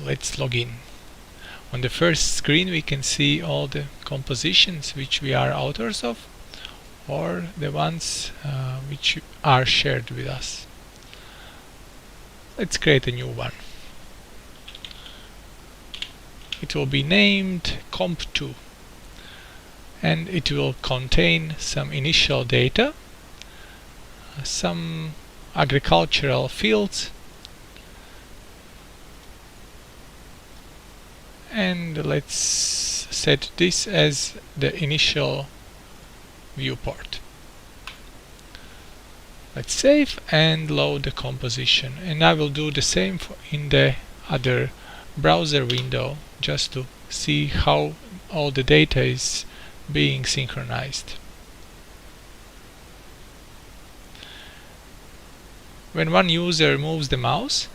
let's log in. On the first screen we can see all the compositions which we are authors of, or the ones which are shared with us. Let's create a new one. It will be named comp2, and it will contain some initial data, some agricultural fields, and let's set this as the initial viewport. Let's save and load the composition, and I will do the same in the other browser window, just to see how all the data is being synchronized. When one user moves the mouse,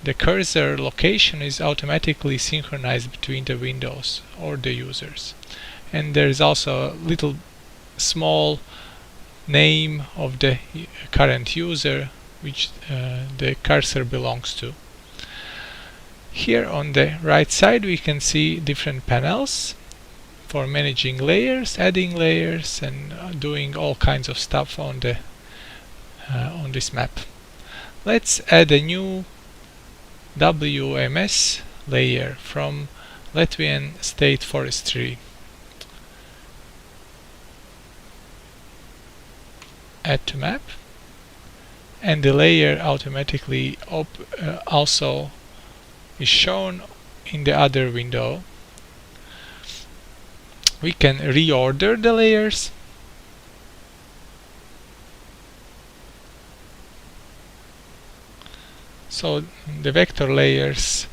the cursor location is automatically synchronized between the windows or the users. And there is also a little small name of the current user which the cursor belongs to. Here on the right side we can see different panels for managing layers, adding layers, and doing all kinds of stuff on this map. Let's add a new WMS layer from Latvian State Forestry. Add to map, and the layer automatically also is shown in the other window. We can reorder the layers. So the vector layers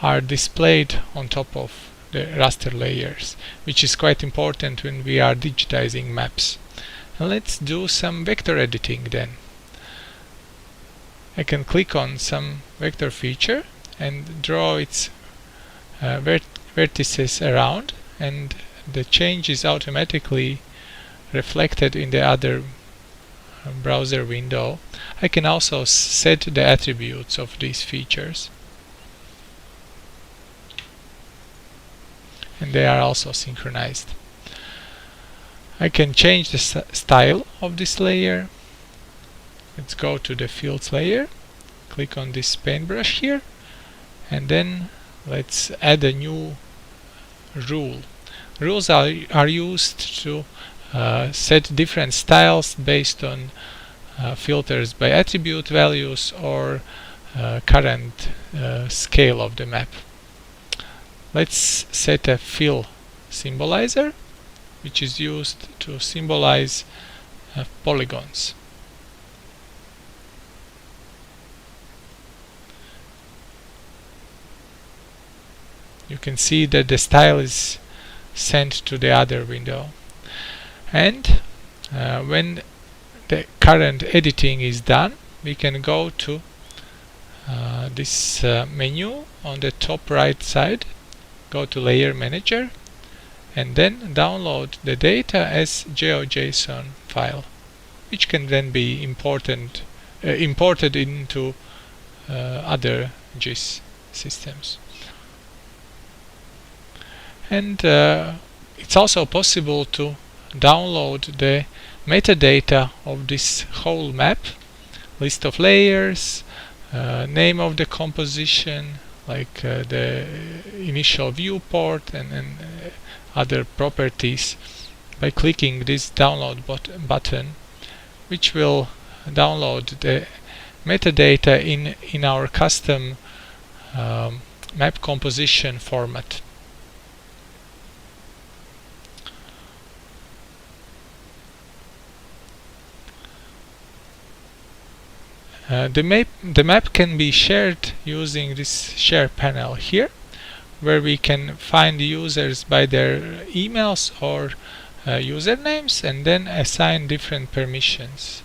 are displayed on top of the raster layers, which is quite important when we are digitizing maps. And let's do some vector editing then. I can click on some vector feature and draw its vertices around, and the change is automatically reflected in the other browser window. I can also set the attributes of these features, and they are also synchronized. I can change the style of this layer. Let's go to the fields layer, click on this paintbrush here, and then let's add a new rule. Rules are used to set different styles based on filters by attribute values or current scale of the map. Let's set a fill symbolizer, which is used to symbolize polygons. You can see that the style is sent to the other window. And when the current editing is done, we can go to this menu on the top right side, go to Layer Manager, and then download the data as GeoJSON file, which can then be imported into other GIS systems. And it's also possible to download the metadata of this whole map, list of layers, name of the composition, like the initial viewport, and other properties, by clicking this download button, which will download the metadata in our custom map composition format. The map can be shared using this share panel here, where we can find users by their emails or usernames and then assign different permissions.